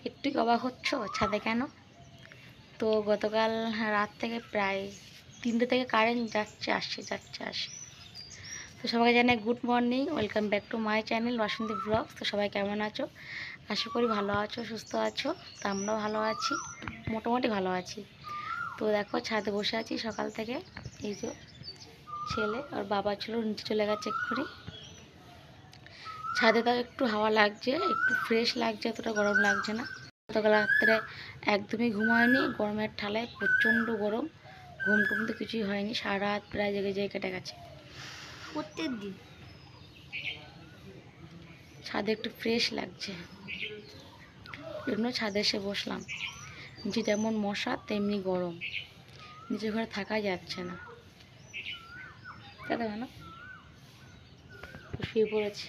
একটু অবাক হচ্ছ ছাদে কেন? তো গতকাল রাত থেকে প্রায় 3টে থেকে কারেন্ট যাচ্ছে আসছে যাচ্ছে আসে। তো সবাইকে জানাই good morning, welcome back to my channel Basanti blogs. তো সবাই কেমন আছো? আশা করি ভালো আছো, সুস্থ আছো। তো আমরাও ভালো আছি, মোটামুটি ভালো আছি। তো দেখো ছাদে বসে আছি সকাল থেকে। এই যে ছেলে আর বাবা ছিল, নিচে চলে গেছে এক্ষুনি। ছাদে তাও একটু হাওয়া লাগছে, একটু ফ্রেশ লাগছে, এতটা গরম লাগছে না। গতকাল রাত্রে একদমই ঘুম হয়নি, গরমের ঠালায় প্রচণ্ড গরম। ঘুম টুম তো কিছুই হয়নি, সারা রাত প্রায় জেগে জেগে কেটে গেছে। প্রত্যেক দিন ছাদে একটু ফ্রেশ লাগছে, জন্য ছাদে এসে বসলাম। নিচে যেমন মশা তেমনি গরম, নিচে ঘরে থাকা যাচ্ছে না। তাই দেবে না, শুয়ে পড়েছে।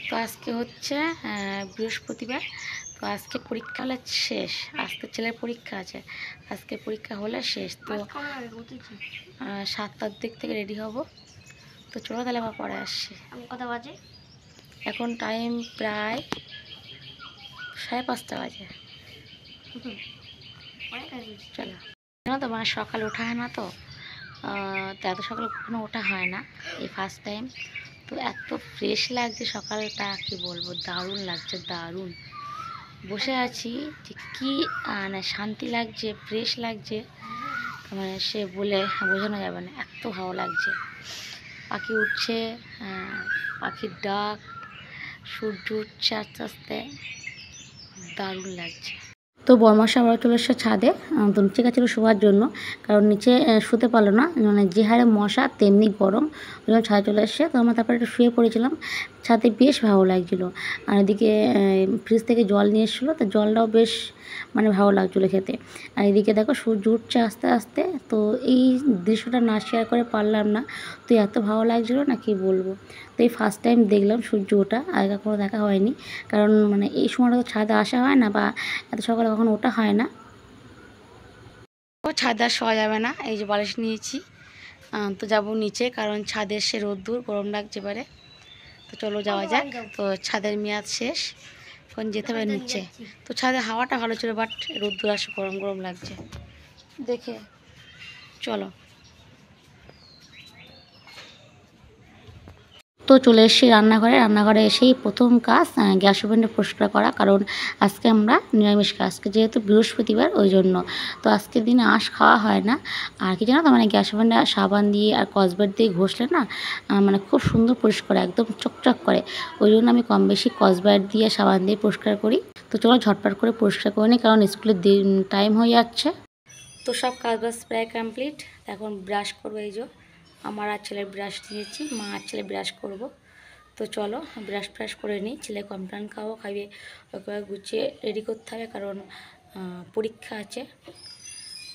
তো আজকে হচ্ছে বৃহস্পতিবার। তো আজকে পরীক্ষা হলে শেষ, আজকে ছেলের পরীক্ষা আছে, আজকে পরীক্ষা হলে শেষ। তো 7টার দিক থেকে রেডি হব। তো চলো তাহলে আবার পরে আসছি। কটা বাজে এখন? টাইম প্রায় 5:30 বাজে। চলো, জানো তো মানে সকালে ওঠা হয় না, তো এত সকালে কখনো ওঠা হয় না, এই ফার্স্ট টাইম। তো এত ফ্রেশ লাগছে সকালটা, কি বলবো, দারুণ লাগছে, দারুণ। বসে আছি যে কী মানে শান্তি লাগছে, ফ্রেশ লাগছে, মানে সে বলে বোঝানো যাবে না, এত ভালো লাগছে। পাখি উঠছে, পাখির ডাক, সূর্য উঠছে আস্তে আস্তে, দারুণ লাগছে। তো বরমাসা আবার চলে এসছে ছাদে। তো নিচে গেছিলো শোয়ার জন্য, কারণ নিচে শুতে পারলো না, মানে যে হারে মশা তেমনি গরম, ওই জন্য ছাদে চলে এসছে। তো আমরা তারপরে একটু শুয়ে পড়েছিলাম ছাদে, বেশ ভালো লাগছিলো। আর এদিকে ফ্রিজ থেকে জল নিয়ে এসেছিলো, তো জলটাও বেশ মানে ভালো লাগছিলো খেতে। আর এদিকে দেখো সূর্য উঠছে আস্তে আস্তে। তো এই দৃশ্যটা না শেয়ার করে পারলাম না, তো এত ভালো লাগছিলো না কি বলবো। তো এই ফার্স্ট টাইম দেখলাম সূর্য ওঠা, আগে কোনো দেখা হয়নি, কারণ মানে এই সময়টা তো ছাদে আসা হয় না, বা এত সকালে কখনো ওঠা হয় না। ও ছাদে আর শোয়া যাবে না, এই যে বালিশ নিয়েছি। তো যাবো নিচে, কারণ ছাদে এসে রোদ্দুর, গরম লাগছে এবারে। তো চলো যাওয়া যাক। তো ছাদের মেয়াদ শেষ, এখন যেতে হবে নিচে। তো ছাদে হাওয়াটা ভালো ছিল, বাট রোদ্দুর আসে, গরম গরম লাগছে দেখে। চলো, তো চলে এসেছি রান্নাঘরে। রান্নাঘরে এসেই প্রথম কাজ গ্যাস ওভেনটা পরিষ্কার করা, কারণ আজকে আমরা নিরামিষ খাই, আজকে যেহেতু বৃহস্পতিবার ওই জন্য। তো আজকের দিনে আঁশ খাওয়া হয় না। আর কি জানো তো, মানে গ্যাস ওভেনটা সাবান দিয়ে আর কসবাইট দিয়ে ঘষলে না মানে খুব সুন্দর পরিষ্কার, একদম চকচক করে। ওই জন্য আমি কম বেশি কসবাইট দিয়ে সাবান দিয়ে পরিষ্কার করি। তো চলো ঝটপট করে পরিষ্কার করে নিই, কারণ স্কুলের টাইম হয়ে যাচ্ছে। তো সব কাজ বাজ প্রায় কমপ্লিট। এখন ব্রাশ করবো, এই যে আমার আর ছেলের ব্রাশ দিয়েছি, মা আর ছেলে ব্রাশ করব। তো চলো ব্রাশ ফ্রাশ করে নিই, ছেলে কমপ্লেন খাবো, খাইয়ে ওকে গুছিয়ে রেডি করতে হবে, কারণ পরীক্ষা আছে।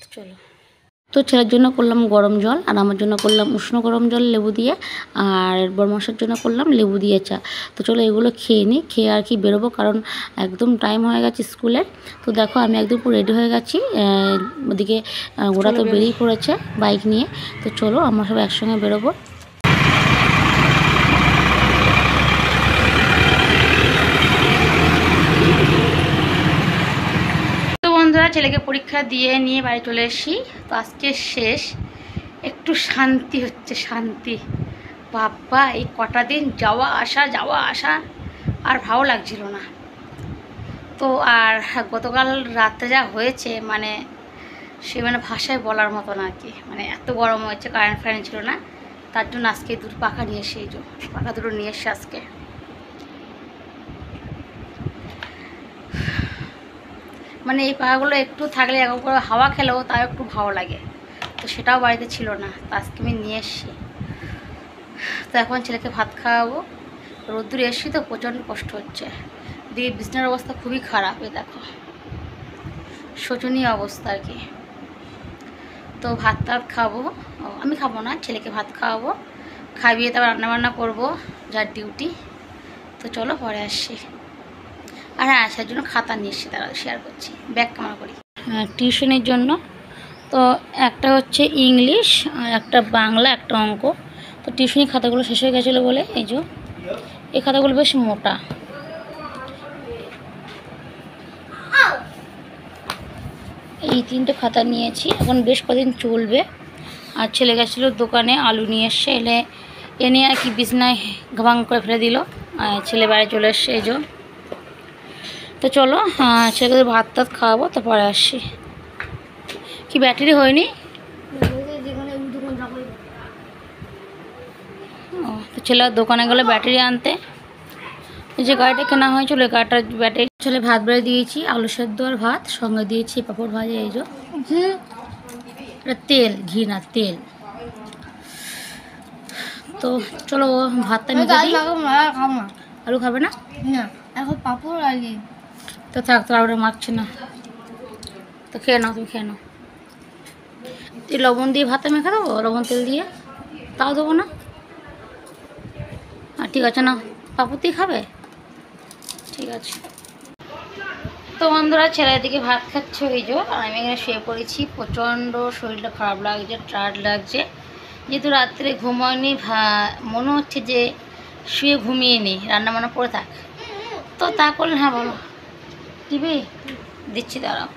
তো চলো। তো ছেলের জন্য করলাম গরম জল, আর আমার জন্য করলাম উষ্ণ গরম জল লেবু দিয়ে, আর বরমাসের জন্য করলাম লেবু দিয়ে চা। তো চলো এগুলো খেয়ে নিই, খেয়ে আর কি বেরোবো, কারণ একদম টাইম হয়ে গেছে স্কুলের। তো দেখো আমি একদম পুরো রেডি হয়ে গেছি, ওদিকে ওরা তো বেরিয়ে পড়েছে বাইক নিয়ে। তো চলো আমরা সব একসঙ্গে বেরোবো। ছেলেকে পরীক্ষা দিয়ে নিয়ে বাড়ি চলে এসেছি। তো আজকে শেষ, একটু শান্তি হচ্ছে, শান্তি। বাবা এই কটা দিন যাওয়া আসা আর ভালো লাগছিল না। তো আর গতকাল রাত্রে যা হয়েছে, মানে সে মানে ভাষায় বলার মতো না আর কি, মানে এত গরম হয়েছে, কারেন্ট ফ্যান ছিল না, তার জন্য আজকে দুটো পাখা নিয়ে এসে, এই যে পাখা দুটো নিয়ে এসে আজকে। মানে এই পাখাগুলো একটু থাকলে একবার হাওয়া খেলেও তাও একটু ভালো লাগে, তো সেটাও বাড়িতে ছিল না, তো আজকে আমি নিয়ে এসছি। তো এখন ছেলেকে ভাত খাওয়াবো। রোদ্দুরে এসছি তো প্রচণ্ড কষ্ট হচ্ছে, দিয়ে বিছানার অবস্থা খুবই খারাপ, এই দেখো শোচনীয় অবস্থা আর কি। তো ভাত টাত খাবো, আমি খাবো না, ছেলেকে ভাত খাওয়াবো, খাইয়ে তারপর রান্নাবান্না করবো, যার ডিউটি। তো চলো পরে আসছি। আর হ্যাঁ, আসার জন্য খাতা নিয়ে এসছি, তারা শেয়ার করছি, ব্যাগ কামা করি টিউশনের জন্য। তো একটা হচ্ছে ইংলিশ আর একটা বাংলা, একটা অঙ্ক। তো টিউশনি খাতাগুলো শেষ হয়ে গেছিলো বলে এই খাতাগুলো বেশ মোটা। এই 3টে খাতা নিয়েছি, এখন বেশ কদিন চলবে। আর ছেলে গেছিলো দোকানে, আলু নিয়ে এসছে, এ নিয়ে আর কি বিছনায় ঘাবাং করে ফেলে দিল। ছেলে বাইরে চলে এসছে তো চলো ছেলেকে ভাত টাত খাওয়াবো, তো পরে আসছি। কি ব্যাটারি হয়নি? তো ছেলে দোকানে গেলে ব্যাটারি আনতে। যে গাড়িটা কেনা হয়েছিল ওই গাড়িটার ব্যাটারি। ছেলে ভাত বেড়ে দিয়েছি, আলু সেদ্ধ আর ভাত, সঙ্গে দিয়েছি পাঁপড় ভাজা। এটা তেল, ঘি না তেল। তো চলো ভাতটা মেখে দিই। আলু খাবে না? এখন পাঁপড় আগে তো থাক, তো আলুটা মাখছে না, তো খেয়ে নাও, তুমি খেয়ে নাও। তুই লবণ দিয়ে ভাতটা মেখে দেবো, লবণ তেল দিয়ে, তাও দেবো না। ঠিক আছে না, পাঁপড় দিয়ে খাবে, ঠিক আছে। তো বন্ধুরা ছেলের দিকে ভাত খাচ্ছে আর আমি এখানে শুয়ে পড়েছি। প্রচণ্ড শরীরটা খারাপ লাগছে, টায়ার্ড লাগছে, যেহেতু রাত্রে ঘুমায়নি। মনে হচ্ছে যে শুয়ে ঘুমিয়ে নিই, রান্না বান্না করে থাক। তো তা করলে, হ্যাঁ বলো, টিভি দিচ্ছি দাঁড়াও।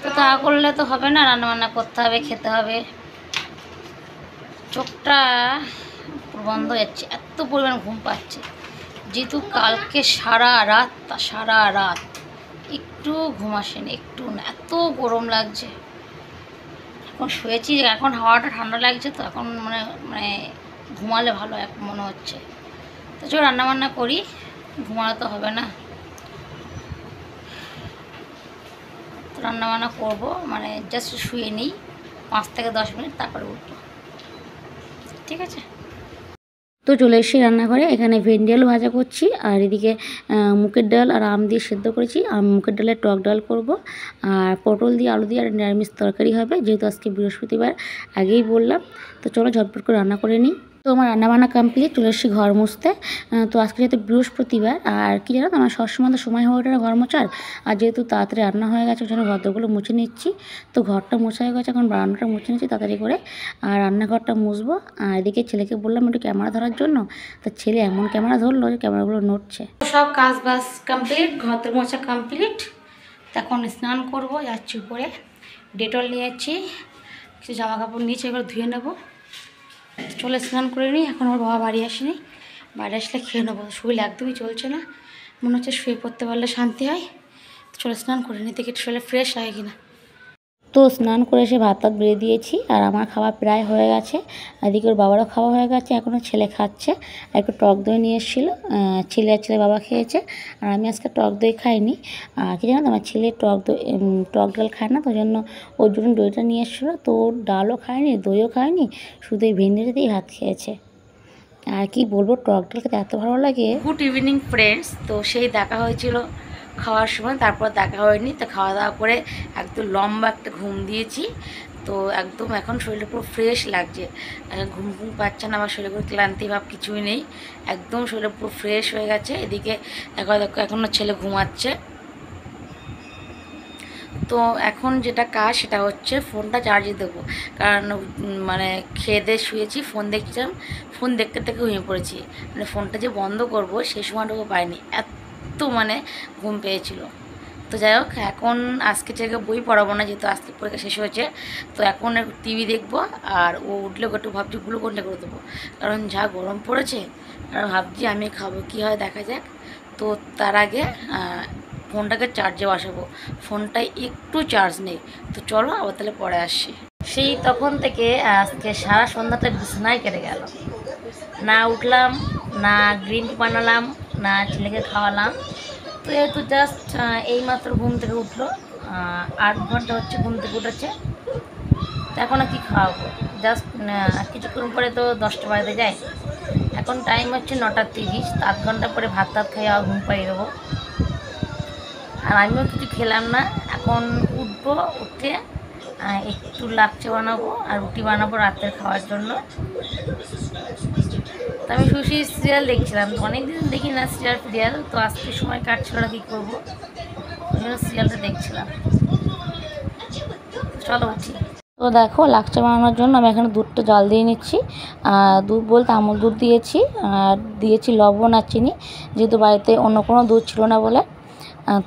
তো তা করলে তো হবে না, রান্না বান্না করতে হবে, খেতে হবে। চোখটা বন্ধ হয়ে যাচ্ছে, এত পরিমাণ ঘুম পাচ্ছে, যেহেতু কালকে সারা রাত একটু ঘুম আসেনি, একটু না, এত গরম লাগছে। এখন শুয়েছি, এখন হাওয়াটা ঠান্ডা লাগছে, তো এখন মানে মানে ঘুমালে ভালো এখন মনে হচ্ছে। তো চলো রান্নাবান্না করি, ঘুমালে তো হবে না। তো রান্নাবান্না করবো, মানে জাস্ট শুয়ে নিই 5 থেকে 10 মিনিট, তারপরে উঠবো, ঠিক আছে। তো চলে এসেছি রান্নাঘরে। এখানে ভেন্ডি আলু ভাজা করছি, আর এদিকে মুগের ডাল আর আম দিয়ে সেদ্ধ করেছি। মুগের ডালের টক ডাল করব, আর পটল দিয়ে আলু দিয়ে আর নিরামিষ তরকারি হবে, যেহেতু আজকে বৃহস্পতিবার, আগেই বললাম। তো চলো ঝটপট করে রান্না করে নিই। তো আমার রান্নাবান্না কমপ্লিট, চলে এসেছি ঘর মুছতে। তো আজকে যেহেতু বৃহস্পতিবার, আর কি জানো তো, আমার সবসময় তো সময় হয়ে ওঠে না ঘর মোছার। আর যেহেতু তাড়াতাড়ি রান্না হয়ে গেছে, ওই জন্য ঘরগুলো মুছে নিচ্ছি। তো ঘরটা মোছা হয়ে গেছে, এখন বারান্দাটা মুছে নিচ্ছি তাড়াতাড়ি করে, আর রান্নাঘরটা মুছবো। আর এদিকে ছেলেকে বললাম একটু ক্যামেরা ধরার জন্য, তো ছেলে এমন ক্যামেরা ধরলো যে ক্যামেরাগুলো নড়ছে। সব কাজ বাজ কমপ্লিট, ঘর মোছা কমপ্লিট। এখন স্নান করবো, যাচ্ছি উপরে। ডেটল নিয়েছি, কিছু জামা কাপড় নিয়েছি, এবার ধুয়ে নেবো। চলে স্নান করে নিই। এখন ওর বাবা বাড়ি আসেনি, বাড়ি আসলে খেয়ে নেবো। শরীর একদমই চলছে না, মনে হচ্ছে শুয়ে পড়তে পারলে শান্তি হয়। চলে স্নান করে নিই, দেখি শরীরে ফ্রেশ লাগে কিনা। তো স্নান করে এসে ভাত টাত বেড়ে দিয়েছি, আর আমার খাওয়া প্রায় হয়ে গেছে। এদিকে ওর বাবারও খাওয়া হয়ে গেছে, এখনও ছেলে খাচ্ছে। আর একটু টক দই নিয়ে এসেছিলো, ছেলে আর ছেলে বাবা খেয়েছে, আর আমি আজকে টক দই খাইনি। আর কি জানো তো, আমার ছেলে টক ডাল খায় না, তো জন্য ওর জন্য দইটা নিয়ে এসেছিলো। তো ডালও খায়নি, দইও খায়নি, শুধু এই ভেন্ডিটা দিয়েই ভাত খেয়েছে। আর কি বলবো, টক ডাল খেতে এত ভালো লাগে। Good evening friends. তো সেই দেখা হয়েছিল খাওয়ার সময়, তারপর দেখা হয়নি। তো খাওয়া দাওয়া করে একদম লম্বা একটা ঘুম দিয়েছি। তো একদম এখন শরীরটা পুরো ফ্রেশ লাগছে, ঘুম পাচ্ছে না, আমার শরীরে কোনো ক্লান্তি ভাব কিছুই নেই, একদম শরীরটা পুরো ফ্রেশ হয়ে গেছে। এদিকে দেখো এখনও ছেলে ঘুমাচ্ছে। তো এখন যেটা কাজ সেটা হচ্ছে ফোনটা চার্জে দেবো, কারণ মানে খেয়ে দিয়ে শুয়েছি, ফোন দেখছিলাম, ফোন দেখতে দেখতে ঘুমিয়ে পড়েছি। মানে ফোনটা যে বন্ধ করব সেই সময়টুকু পাইনি, এত মানে ঘুম পেয়েছিল। তো যাই হোক, এখন আজকে থেকে বই পড়াবো না, যেহেতু আজকে পরীক্ষা শেষ হয়েছে। তো এখন একটু টিভি দেখবো, আর ও উঠলে একটু ভাবছি গ্লুকন্ডি করে দেবো, কারণ যা গরম পড়েছে। আর ভাবছি আমি খাবো, কি হয় দেখা যাক। তো তার আগে ফোনটাকে চার্জে বসাবো, ফোনটায় একটু চার্জ নেই। তো চলো আবার তাহলে পরে আসছি। সেই তখন থেকে আজকে সারা সন্ধ্যাটা বিছানায় কেটে গেল, না উঠলাম, না গ্রিন টি বানালাম, না ছেলেকে খাওয়ালাম। তো যেহেতু জাস্ট এইমাত্র ঘুম থেকে উঠলো, 8 ঘন্টা হচ্ছে ঘুম থেকে উঠেছে। তো এখন আর কি খাওয়াবো, জাস্ট কিছুক্ষণ পরে তো 10টা বাজতে যায়। এখন টাইম হচ্ছে 9টা 30, 7 ঘন্টা পরে ভাত টাত খাই আবার ঘুম পাইয়ে দেবো। আর আমিও কিছু খেলাম না, এখন উঠবো, উঠে একটু লাচ্চা বানাবো আর রুটি বানাবো রাতের খাওয়ার জন্য। তো আমি শুয়ে সিরিয়াল দেখছিলাম, তো অনেকদিন দেখি না সিরিয়াল, তো আজকে সময় কাটছিল না, কী করবো, ওই জন্য সিরিয়ালটা দেখছিলাম। চলো উঠি। তো তো দেখো লাচ্চা বানানোর জন্য আমি এখানে দুধটা জাল দিয়ে নিচ্ছি। দুধ বলতে আমুল দুধ দিয়েছি, আর দিয়েছি লবণ আর চিনি, যেহেতু বাড়িতে অন্য কোনো দুধ ছিল না বলে।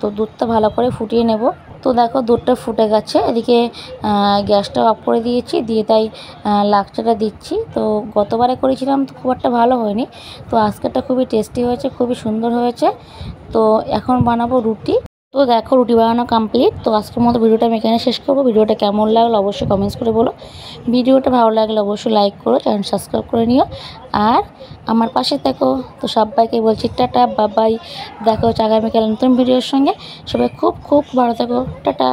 তো দুধটা ভালো করে ফুটিয়ে নেব। তো দেখো দুধটা ফুটে গেছে, এদিকে গ্যাসটা অফ করে দিয়েছি, দিয়ে তাই লাচ্চাটা দিচ্ছি। তো গতবারে করেছিলাম তো খুব একটা ভালো হয়নি, তো আজকেরটা খুবই টেস্টি হয়েছে, খুবই সুন্দর হয়েছে। তো এখন বানাবো রুটি। তো দেখো রুটি বানানো কমপ্লিট। তো আজকের মতো ভিডিওটা আমি এখানে শেষ করবো। ভিডিওটা কেমন লাগলো অবশ্যই কমেন্টস করে বলো। ভিডিওটা ভালো লাগলে অবশ্যই লাইক করো, চ্যানেল সাবস্ক্রাইব করে নিও, আর আমার পাশে থেকো। তো সবাইকে বলছি টাটা, বাবাই। দেখা হচ্ছে আগামীকাল নতুন ভিডিওর সঙ্গে। সবাই খুব খুব ভালো থেকো, টাটা।